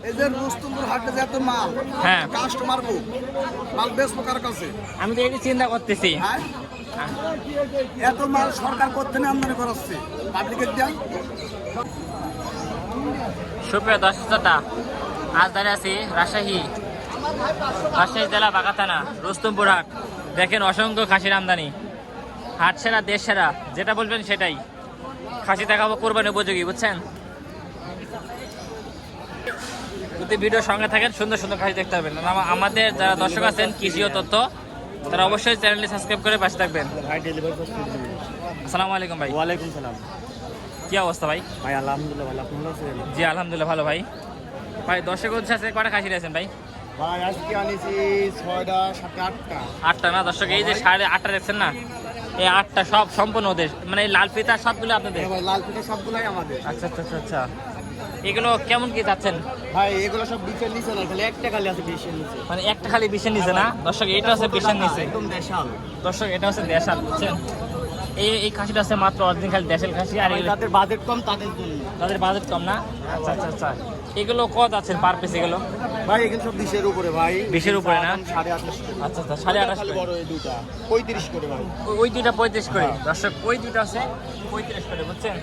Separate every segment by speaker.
Speaker 1: এই যে রুস্তমপুর হাটে যে এত মাল,
Speaker 2: হ্যাঁ
Speaker 1: কাস্টমার খুব মাল বেচবো কার কাছে?
Speaker 2: আমি তো এটি চিন্তা করতেছি।
Speaker 1: হ্যাঁ এত মাল সরকার করতে না আমদানি করাচ্ছে পাবলিকের দেন।
Speaker 2: সুপ্রিয় দর্শক শ্রোতা, আজ দাঁড়িয়ে আছি রাজশাহী জেলা বাঘা থানা রুস্তমপুর হাট। দেখেন অসংখ্য খাসির আমদানি, হাট সেরা দেশ সেরা, যেটা বলবেন সেটাই। খাসি দেখাবো কোরবানি উপযোগী, বুঝছেন? যদি ভিডিও সঙ্গে থাকেন সুন্দর সুন্দর খাসি দেখতে পারবেন। আমাদের যারা দর্শক আছেন কৃষি ও তথ্য, তারা অবশ্যই চ্যানেলটি সাবস্ক্রাইব করে পাশে থাকবেন। আসসালামু আলাইকুম ভাই।
Speaker 3: ওয়ালাইকুম সালাম।
Speaker 2: কি অবস্থা ভাই?
Speaker 3: ভাই আলহামদুলিল্লাহ ভালো, আপনি ভালো আছেন?
Speaker 2: জি আলহামদুলিল্লাহ ভালো ভাই। ভাই দর্শক আছে কয়টা খাসি রয়েছেন ভাই?
Speaker 3: ভাই আজকে আনিছি 6টা 7টা 8টা।
Speaker 2: 8টা না দর্শক, এই যে 8:30 দেখছেন না, এই 8টা সব সম্পূর্ণ ওদের, মানে এই লাল ফিতা সবগুলো আপনাদের?
Speaker 3: ভাই লাল পিঠা সবগুলাই আমাদের।
Speaker 2: আচ্ছা আচ্ছা আচ্ছা আচ্ছা। এগুলো কেমন কি যাচ্ছেন
Speaker 3: ভাই এগুলো সব বিচের নিচে না, খালি একটা খালি আছে বিচের নিচে।
Speaker 2: মানে একটা খালি বিশের নিচে না দর্শক? এটা হচ্ছে বিশের নিচে
Speaker 3: একদম দেশাল
Speaker 2: দর্শক, এটা হচ্ছে দেশাল, বুঝছেন? এই খাসিটা আছে মাত্র অরিজিনাল খালি দেশাল খাসি। আর
Speaker 3: তাদের বাজেট কম, তাদের জন্য।
Speaker 2: তাদের বাজেট কম না? আচ্ছা আচ্ছা আচ্ছা। এগুলো কত আছেন পার পিস এগুলো?
Speaker 3: ভাই এগুলো সব 20-এর উপরে ভাই।
Speaker 2: 20-এর উপরে না?
Speaker 3: 28.5।
Speaker 2: আচ্ছা আচ্ছা, 28.5
Speaker 3: বড় এই দুটো 35 করে ভাই।
Speaker 2: ওই দুইটা 35 করে দর্শক, ওই দুইটা আছে 35 করে, বুঝছেন?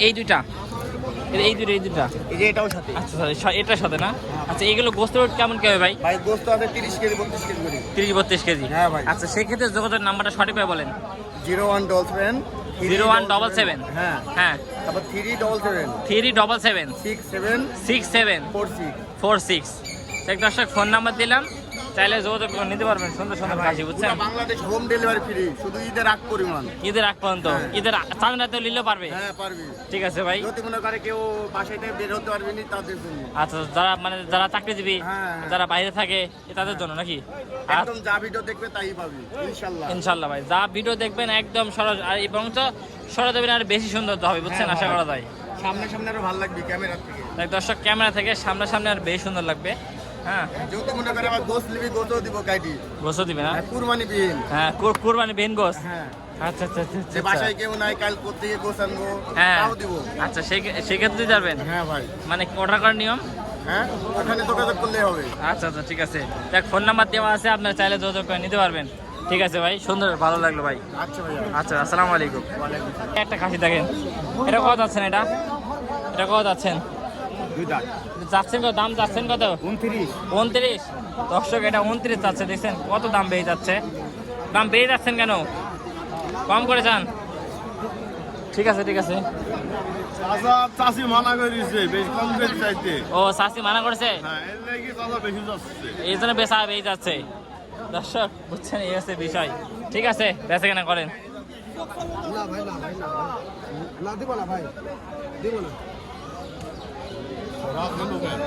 Speaker 2: এই দুইটা এই দুইটা
Speaker 3: এই যে এটাও সাথে।
Speaker 2: আচ্ছা আচ্ছা, এটার সাথে না? আচ্ছা, এগুলো গোস্ত কেমন কি হবে ভাই?
Speaker 3: ভাই গোস্ত আছে 30 কেজি 32 কেজি করে।
Speaker 2: 30-32 কেজি?
Speaker 3: হ্যাঁ ভাই।
Speaker 2: আচ্ছা, সেই ক্ষেত্রে যোগাযোগ নাম্বারটা সঠিকভাবে বলেন।
Speaker 3: 0177
Speaker 2: 0177
Speaker 3: হ্যাঁ
Speaker 2: হ্যাঁ
Speaker 3: তারপর 377
Speaker 2: 377
Speaker 3: 67
Speaker 2: 67
Speaker 3: 46।
Speaker 2: 46। দর্শক ফোন নাম্বার দিলাম, চাইলে যোগাযোগ করে নিতে পারবেন সুন্দর সুন্দর খাসি, বুঝছেন?
Speaker 3: পুরো বাংলাদেশ হোম ডেলিভারি ফ্রি, শুধু ঈদের আগ পরিমাণ।
Speaker 2: ঈদের আগ পর্যন্ত? ঈদের চাঁদরাতে নিলেও পারবে?
Speaker 3: হ্যাঁ পারবি।
Speaker 2: ঠিক আছে ভাই।
Speaker 3: যদি মনে করে কেউ বাসায় থেকে বের হতে পারবি না তাদের জন্য।
Speaker 2: আচ্ছা, যারা চাকরিজীবী,
Speaker 3: হ্যাঁ।
Speaker 2: যারা বাইরে থাকে তাদের জন্য নাকি?
Speaker 3: একদম যা ভিডিও দেখবে তাই পাবি ইনশাআল্লাহ।
Speaker 2: ইনশাআল্লাহ ভাই, যা ভিডিও দেখবেন একদম সরজ, আর এবং তো সরজমিন আর বেশি সুন্দর তো হবে, বুঝছেন? আশা করা যায়
Speaker 3: সামনে সামনে আরো ভালো লাগবে ক্যামেরা থেকে।
Speaker 2: তাই দর্শক, ক্যামেরা থেকে সামনাসামনি আর বেশি সুন্দর লাগবে। হ্যাঁ,
Speaker 3: যদি মনে করে আবার গোস লিবি গোসও দিব গাইডি।
Speaker 2: গোসও দিবে না?
Speaker 3: কুরবানি বিন।
Speaker 2: হ্যাঁ, কুরবানি বেন গোস।
Speaker 3: হ্যাঁ
Speaker 2: আচ্ছা আচ্ছা আচ্ছা
Speaker 3: যে
Speaker 2: আচ্ছা।
Speaker 3: বাসায় কেউ নাই কাল করতে গিয়ে গোস আনবো
Speaker 2: হ্যাঁ
Speaker 3: তাও দিব।
Speaker 2: আচ্ছা, সেই ক্ষেত্রে যাবেন?
Speaker 3: হ্যাঁ ভাই।
Speaker 2: মানে অর্ডার করার নিয়ম?
Speaker 3: হ্যাঁ ওখানে যোগাযোগ করলেই হবে।
Speaker 2: আচ্ছা আচ্ছা, ঠিক আছে। দেখ, ফোন নাম্বার দেওয়া আছে, আপনার চাইলে যোগাযোগ করে নিতে পারবেন। ঠিক আছে ভাই, সুন্দর, ভালো লাগলো ভাই।
Speaker 3: আচ্ছা ভাইয়া।
Speaker 2: আচ্ছা, আসসালামু আলাইকুম।
Speaker 3: ওয়ালাইকুম সালাম।
Speaker 2: একটা খাসি দেখেন, এটা কত যাচ্ছেন? এটা কত যাচ্ছেন?
Speaker 3: দুইটা
Speaker 2: যাচ্ছেন কত? দাম যাচ্ছেন কত?
Speaker 3: 29।
Speaker 2: 29। দর্শক, এটা 29 যাচ্ছে, দেখছেন কত দাম বেড়ে যাচ্ছে? দাম বেড়ে যাচ্ছেন কেন? কম করে যান। ঠিক আছে ঠিক আছে।
Speaker 4: চাচা চাষি মানা করে দিচ্ছে বেশি কম রেট চাইতে।
Speaker 2: ও, চাষি মানা করেছে?
Speaker 4: হ্যাঁ এর লাগি চাচা বেশি যাচ্ছে।
Speaker 2: এই জন্য বেচা বেড়ে যাচ্ছে দর্শক, বুঝছেন? এই হচ্ছে বিষয়। ঠিক আছে, বেচা কেনা করেন।
Speaker 1: না ভাই, না ভাই, না দিব না ভাই, দিব না।
Speaker 4: রাত হলো কেন?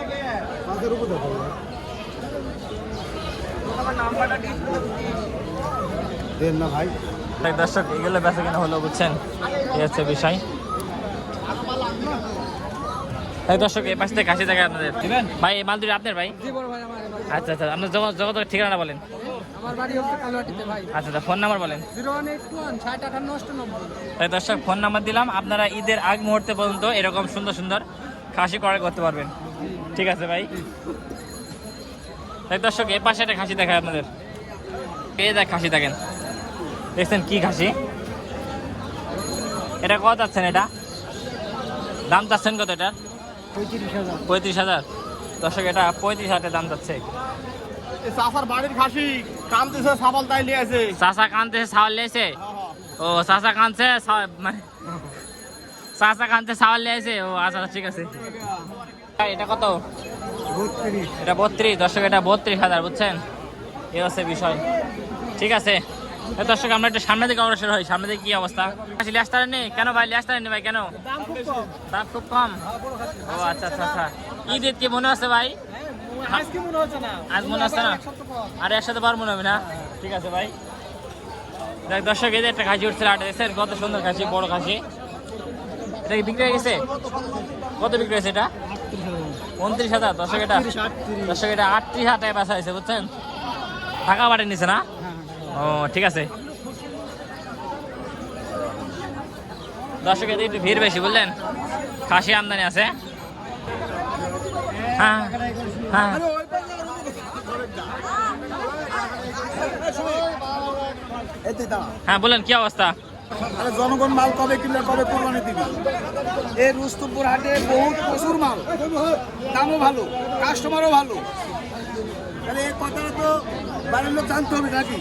Speaker 1: পাঁচের উপর দেখো দেন না ভাই।
Speaker 2: দর্শক, এগুলো বেচা কেনা হলো, বুঝছেন? এই হচ্ছে বিষয়। দর্শক, এই পাশে কাশি থাকে আপনাদের ভাই, এই মাল দুটো আপনার ভাই? আচ্ছা আচ্ছা, আপনার যোগাযোগ ঠিকানা বলেন।
Speaker 1: আমার বাড়ি হচ্ছে কালোয়াটিতে ভাই।
Speaker 2: আচ্ছা আচ্ছা, ফোন নাম্বার বলেন।
Speaker 1: 0181 6058
Speaker 2: তাই দর্শক, ফোন নাম্বার দিলাম, আপনারা ঈদের আগ মুহূর্তে পর্যন্ত এরকম সুন্দর সুন্দর খাসি ক্রয় করতে পারবেন। ঠিক আছে ভাই। তাই দর্শক, এই পাশে একটা খাসি দেখায় আপনাদের। এই দেখ খাসি দেখেন, দেখছেন কি খাসি? এটা কত যাচ্ছেন? এটা দাম চাচ্ছেন কত? এটা
Speaker 1: 35,000।
Speaker 2: 35,000। দর্শক, এটা 35,000 দাম যাচ্ছে।
Speaker 4: চাচার বাড়ির খাসি কামতেছে সাবাল তাই নিয়ে আছে।
Speaker 2: চাচা কানতে ছাওয়াল নিয়েছে? ও, চাচা কানছে মানে চাচা কানতে ছাওয়াল নিয়েছে? ও আচ্ছা, ঠিক আছে। এটা কত?
Speaker 1: 32।
Speaker 2: এটা 32। দর্শক, এটা 32,000, বুঝছেন? এই হচ্ছে বিষয়। ঠিক আছে দর্শক, আমরা একটু সামনে দিকে অগ্রসর হই। সামনে দিকে কি অবস্থা? লিয়াস্তারে নেই কেন ভাই? লিয়াস্তারে নেই ভাই কেন? দাম খুব কম। ও আচ্ছা আচ্ছা আচ্ছা। ঈদ কি মনে আছে ভাই? আজ মনে হচ্ছে না, আর একসাথে বার মনে হবে না? ঠিক আছে ভাই। দেখ দর্শক, এই যে একটা খাসি উঠছে আটে, দেখছেন কত সুন্দর খাসি, বড় খাসি। এটা কি বিক্রি হয়ে গেছে? কত বিক্রি হয়েছে এটা? 29,000। দর্শক, এটা 38,000 টাকায় বেচা হয়েছে, বুঝছেন? ঢাকা বাড়ির নিচে না? ও ঠিক আছে। দর্শক, একটু ভিড় বেশি, বুঝলেন? খাসি আমদানি আছে। হ্যাঁ হ্যাঁ
Speaker 1: আরে ওই পাশে এই তো দাঁড়া।
Speaker 2: হ্যাঁ বলেন কি অবস্থা?
Speaker 1: আরে জনগণ মাল কবে কিনলে কবে কোরবানি দিবে? এই রুস্তমপুর হাটে বহুত প্রচুর মাল, দামও ভালো, কাস্টমারও ভালো। তাহলে এই কথাটা তো বাড়ির লোক জানতে হবে নাকি?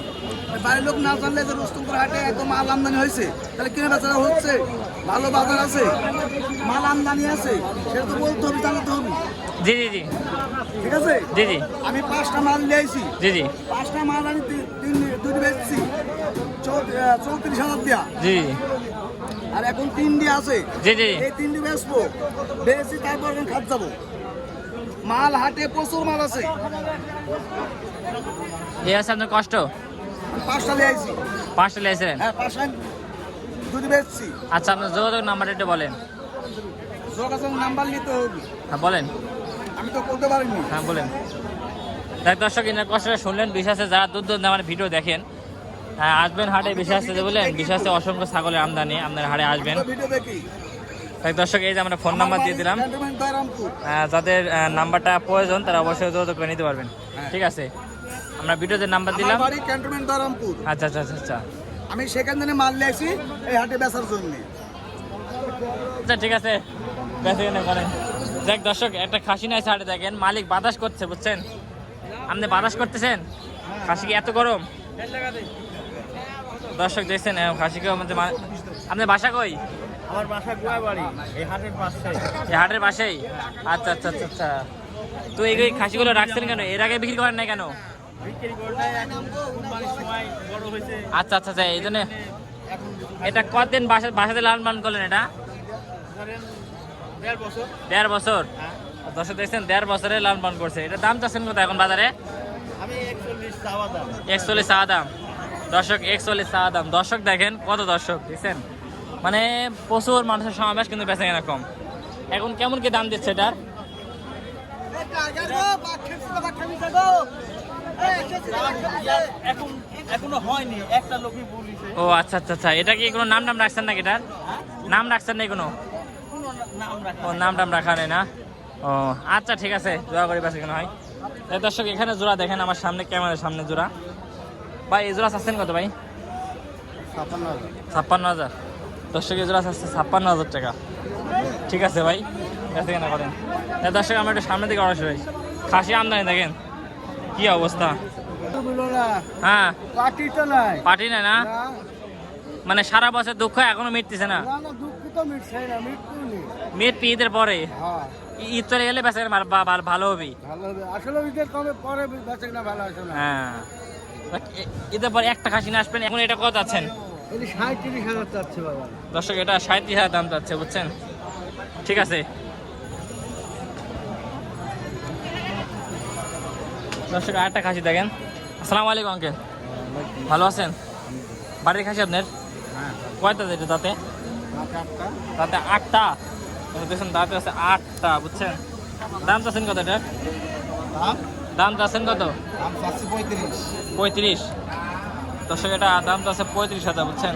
Speaker 1: বাড়ির লোক না জানলে যে রুস্তমপুর হাটে এত মাল আমদানি হয়েছে, তাহলে কিনে বেচারা হচ্ছে, ভালো বাজার আছে, মাল আমদানি আছে, সেটা তো বলতে হবে, জানাতে হবে।
Speaker 2: জি জি জি
Speaker 1: ঠিক আছে,
Speaker 2: জি জি
Speaker 1: আমি 5টা মাল নিয়েছি,
Speaker 2: জি জি
Speaker 1: 5টা মাল আমি দুটো বেচছি 34,000 দিয়া,
Speaker 2: জি
Speaker 1: আর এখন 3টি আছে।
Speaker 2: জি জি
Speaker 1: এই 3টি বেচবো, বেচি তারপর এখন খাত যাবো। মাল হাটে প্রচুর মাল আছে,
Speaker 2: এই আছে আপনার কষ্ট।
Speaker 1: আমি 5টা নিয়েছি।
Speaker 2: 5টা লেগেছিলেন?
Speaker 1: হ্যাঁ, 5টা দুটো বেচছি।
Speaker 2: আচ্ছা আপনার যোগাযোগ নাম্বারটা একটু বলেন।
Speaker 1: যোগাযোগ নাম্বার নিতে হবে,
Speaker 2: হ্যাঁ বলেন।
Speaker 1: আমি তো বলতে পারিনি।
Speaker 2: হ্যাঁ বলেন। দেখ দর্শক ইনার কষ্টটা শুনলেন, বিশ্বাসে যারা দূর দূর আমার ভিডিও দেখেন, হ্যাঁ আসবেন হাটে, বিশ্বাসে যে বললেন বিশ্বাসে অসংখ্য ছাগলের আমদানি, আপনার হাটে আসবেন।
Speaker 1: ভিডিও দেখি।
Speaker 2: দেখ দর্শক এই যে আমরা ফোন নাম্বার দিয়ে দিলাম,
Speaker 1: ক্যান্টনমেন্ট দয়রামপুর।
Speaker 2: যাদের নাম্বারটা প্রয়োজন তারা অবশ্যই যোগাযোগ করে নিতে পারবেন। ঠিক আছে, আমরা ভিডিওতে নাম্বার দিলাম।
Speaker 1: আমার বাড়ি ক্যান্টনমেন্ট দয়রামপুর।
Speaker 2: আচ্ছা আচ্ছা আচ্ছা আচ্ছা
Speaker 1: আমি সেখান থেকে মাল নিয়েছি এই হাটে বেচার জন্য।
Speaker 2: আচ্ছা ঠিক আছে, বেঁচে কেন করেন। দেখ দর্শক একটা খাসি নাই হাটে, দেখেন মালিক বাতাস করছে, বুঝছেন? আপনি বাতাস করতেছেন, খাসি কি এত গরম? দর্শক দেখছেন খাসিকে আমাদের আপনার বাসা কই?
Speaker 4: আমার বাসা গুয়াবাড়ি, এই হাটের পাশে।
Speaker 2: এই হাটের পাশেই? আচ্ছা আচ্ছা আচ্ছা আচ্ছা। তো এই খাসিগুলো রাখছেন কেন? এর আগে বিক্রি করেন নাই কেন?
Speaker 4: বিক্রি করলে এখন কুরবানির সময় বড় হয়েছে।
Speaker 2: আচ্ছা আচ্ছা আচ্ছা, এই জন্য। এটা কতদিন বাসাতে লালন পালন করলেন? এটা
Speaker 4: ধরেন 1.5 বছর।
Speaker 2: 1.5 বছর?
Speaker 4: হ্যাঁ।
Speaker 2: দর্শক দেখছেন 1.5 বছরে লালন পালন করছে। এটা দাম চাচ্ছেন কত এখন বাজারে?
Speaker 4: আমি 41 চাওয়া দাম।
Speaker 2: 41 চাওয়া দাম। দর্শক 41 চাওয়া দাম। দর্শক দেখেন কত দর্শক দেখছেন, মানে প্রচুর মানুষের সমাবেশ, কিন্তু বেচা কেনা কম। এখন কেমন কি দাম দিচ্ছে এটার?
Speaker 4: এখনো হয়নি, একটা লোকই বলিছে।
Speaker 2: ও আচ্ছা আচ্ছা আচ্ছা, এটা কি কোনো নাম রাখছেন নাকি? এটার নাম রাখছেন না কোনো?
Speaker 4: নাম রাখা।
Speaker 2: ও নাম রাখা নেই না? ও আচ্ছা ঠিক আছে, জোড়া করে বেচা কেনা হয়। এই দর্শক এখানে জোড়া দেখেন, আমার সামনে ক্যামেরার সামনে জোড়া। ভাই এই জোড়া চাচ্ছেন কত ভাই? 56,000। দর্শক এই জোড়া চাচ্ছে 56,000 টাকা। ঠিক আছে ভাই, বেচা কেনা করেন। দর্শক আমরা একটু সামনের দিকে অবশ্যই খাসি আমদানি দেখেন কি অবস্থা। হ্যাঁ
Speaker 1: পার্টি তো নাই,
Speaker 2: পার্টি নাই না, মানে সারা বছর দুঃখ এখনো মিটতেছে না।
Speaker 1: দুঃখ তো মিটছে না, মৃত্যু নেই।
Speaker 2: মিটবে ঈদের পরে,
Speaker 1: হ্যাঁ,
Speaker 2: ঈদ চলে গেলে বেচা কেনা ভালো হবে।
Speaker 1: ভালো হবে। আসলে ঈদের কবে পরে বেচে কিনা ভালো আছে না।
Speaker 2: হ্যাঁ ঈদের পরে একটা খাসি না আসবেন। এখন এটা কত আছেন?
Speaker 1: 37,000 চাচ্ছে বাবা।
Speaker 2: দর্শক এটা 37,000 দাম যাচ্ছে, বুঝছেন? ঠিক আছে দর্শক আরেকটা খাসি দেখেন। আসসালামু আলাইকুম আঙ্কেল, ভালো আছেন? বাড়ির খাসি আপনার? কয়টা যেটা তাতে? তাতে 8টা। দেখছেন তাতে আছে 8টা, বুঝছেন? দাম চাচ্ছেন কত এটা? দাম চাচ্ছেন কত? 35। দর্শক এটা দাম তো আছে 35,000, বুঝছেন?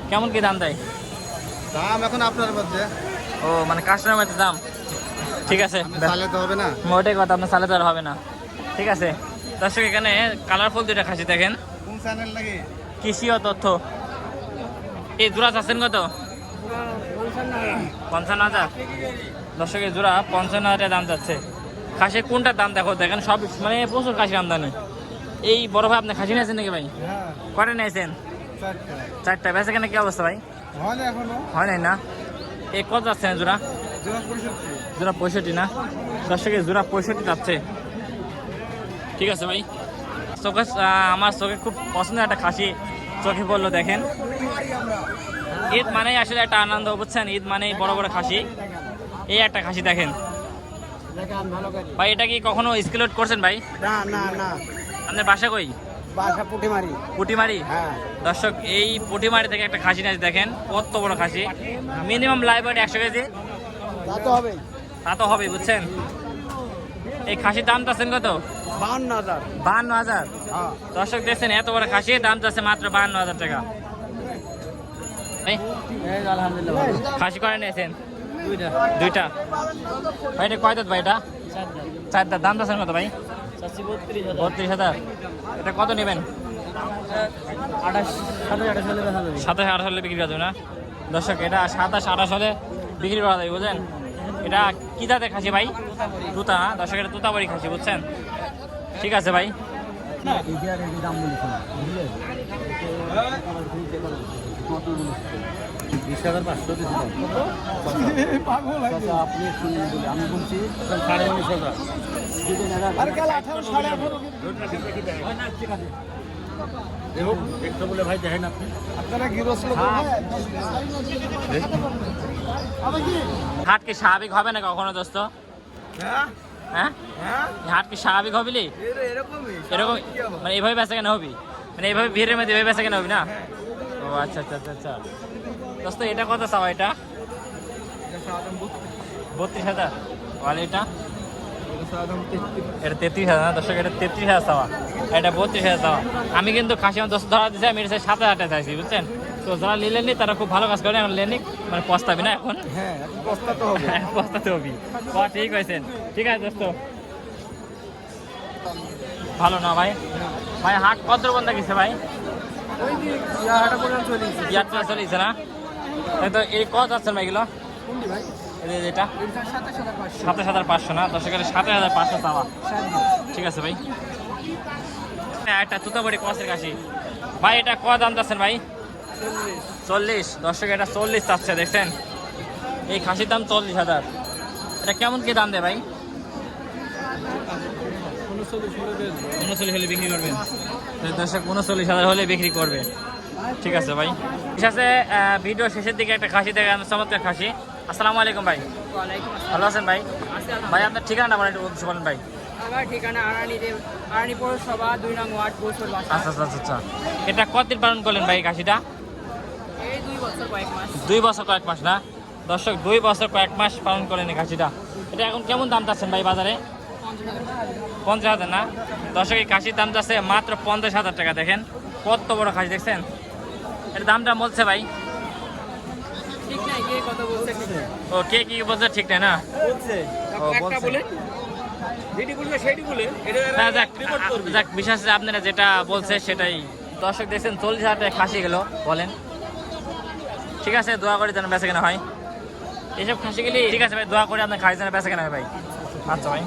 Speaker 2: কেমন কি দাম দেয়?
Speaker 3: দাম এখন আপনার মধ্যে
Speaker 2: ও মানে কাস্টমার মধ্যে দাম। ঠিক আছে,
Speaker 3: তাহলে তো হবে না।
Speaker 2: ওটাই কথা, আপনার সালে তো আর হবে না। ঠিক আছে দর্শক এখানে কালারফুল দুইটা খাসি দেখেন।
Speaker 3: কোন চ্যানেল লাগে?
Speaker 2: কৃষি ও তথ্য। এই জোড়া চাচ্ছেন কত? 55,000। দর্শক এই জোড়া 55,000 দাম যাচ্ছে। খাসি কোনটার দাম দেখো, দেখেন সব মানে প্রচুর খাসি আমদানি। এই বড় ভাই আপনি খাসি নিয়েছেন নাকি ভাই?
Speaker 3: হ্যাঁ,
Speaker 2: কটা নিয়েছেন? 4টা। বেচা কেনা কি অবস্থা ভাই?
Speaker 3: হয় না এখনো।
Speaker 2: হয় নাই না? এই কত যাচ্ছে না জোড়া? জোড়া 65 না? দর্শকের জোড়া 65 যাচ্ছে। ঠিক আছে ভাই, চোখে আমার চোখে খুব পছন্দের একটা খাসি চোখে পড়লো দেখেন। ঈদ মানেই আসলে একটা আনন্দ, বুঝছেন? ঈদ মানেই বড় বড় খাসি। এই একটা খাসি দেখেন ভাই, এটা কি কখনো স্কিল আউট করছেন ভাই?
Speaker 1: না না না,
Speaker 2: আপনার বাসা কই?
Speaker 1: বাসা পুটিমারি।
Speaker 2: পুটিমারি?
Speaker 1: হ্যাঁ।
Speaker 2: দর্শক এই পুটিমারি থেকে একটা খাসি নিয়ে দেখেন, কত বড় খাসি। মিনিমাম লাইভ ওয়েট 100 কেজি
Speaker 1: তা তো হবে।
Speaker 2: তা তো হবে, বুঝছেন? এই খাসির দাম চাচ্ছেন কত?
Speaker 1: 52,000।
Speaker 2: 52,000।
Speaker 1: হ্যাঁ,
Speaker 2: দর্শক দেখছেন এত বড় খাসি, দাম চাচ্ছে মাত্র 52,000 টাকা। খাসি করে নিয়েছেন? দুইটা। ভাই এটা কয় দাঁত ভাই? এটা চার দাঁত দাম চাচ্ছেন কত ভাই? 32,000। এটা কত নেবেন? 27-28 হলে বিক্রি করা যাবে না দর্শক? এটা 27-28 হলে বিক্রি করা যাবে বুঝলেন? এটা কি জাতের খাসি ভাই? তুতা না দর্শক? এটা তুতাবাড়ি খাসি বুঝছেন? ঠিক আছে ভাই।
Speaker 4: ভাই দেখেন আপনি
Speaker 1: আপনারা গৃহস্থ
Speaker 2: হাট কি স্বাভাবিক হবে না কখনো দোস্ত? হ্যাঁ হাট কি স্বাভাবিক হবি? এরকম মানে এইভাবে বেচা কেন হবি? মানে এইভাবে ভিড়ের মধ্যে এইভাবে বেচা কেন হবি না? ও আচ্ছা আচ্ছা আচ্ছা আচ্ছা দোস্ত এটা কত চাওয়া? এটা 32,000। আর এটা 33,000 না দর্শক? এটা 33,000 চাওয়া, এটা 32,000 চাওয়া। আমি কিন্তু খাসি আমার দোস্ত ধরা দিয়েছি, আমি 7,000 টাকা চাইছি বুঝছেন? তো যারা নিলেননি তারা খুব ভালো কাজ করে, এখন লেনি মানে পস্তাবি না এখন?
Speaker 1: হ্যাঁ পস্তাতে হবে।
Speaker 2: পস্তাতে হবি। ঠিক হয়েছেন, ঠিক আছে দোস্ত। ভালো না ভাই? ভাই হাট কত বন্ধ গেছে ভাই? ইয়ারটা চলেছে না? তাই তো এই কত আছেন ভাই এগুলো? এটা 27,500 না দর্শকের? 27,500 চাওয়া। ঠিক আছে ভাই। একটা তুতাবাড়ি কসের কাশি ভাই, এটা কত দাম চাচ্ছেন ভাই? 40 দর্শক? এটা 40 চাচ্ছে দেখছেন? এই খাসির দাম 40,000। এটা কেমন কি দাম দেয় ভাই? 39 হলে বিক্রি করবেন দর্শক? 39,000 হলে বিক্রি করবে। ঠিক আছে ভাই। ঠিক আছে, ভিডিও শেষের দিকে একটা খাসি দেখেন, চমৎকার খাসি। আসসালামু আলাইকুম ভাই। ভালো আছেন ভাই? ভাই আপনার ঠিকানাটা বলেন, একটু বলেন ভাই।
Speaker 5: আমার ঠিকানা আরানি পৌরসভা 2 নং ওয়ার্ড বৈশোর বাসা।
Speaker 2: আচ্ছা আচ্ছা আচ্ছা। এটা কতদিন পালন করলেন ভাই খাসিটা?
Speaker 5: এই 2 বছর কয়েক মাস।
Speaker 2: 2 বছর কয়েক মাস না দর্শক? 2 বছর কয়েক মাস পালন করেন এই খাসিটা। এটা এখন কেমন দাম চাচ্ছেন ভাই বাজারে? 50,000 না দর্শক? এই খাসির দাম চাচ্ছে মাত্র 50,000 টাকা। দেখেন কত বড় খাসি দেখছেন? এর দামটা বলছে ভাই?
Speaker 5: ঠিক নাই, কে কত বলছে ঠিক নাই।
Speaker 2: ও কে কি বলছে ঠিক নাই না?
Speaker 5: বলছে
Speaker 2: ও
Speaker 5: একটা
Speaker 2: বলছে।
Speaker 5: বলেন, যেটি বলবে সেটি বলেন। এটা
Speaker 2: না, যাক বিশ্বাস আছে আপনারা যেটা বলছে সেটাই। দর্শক দেখছেন 40,000 টাকা খাসি গেল বলেন? ঠিক আছে, দোয়া করে যেন বেচা কেনা হয় এইসব খাসি গেলে। ঠিক আছে ভাই, দোয়া করে আপনার খাসি যেন বেচা কেনা হয় ভাই। আচ্ছা ভাই।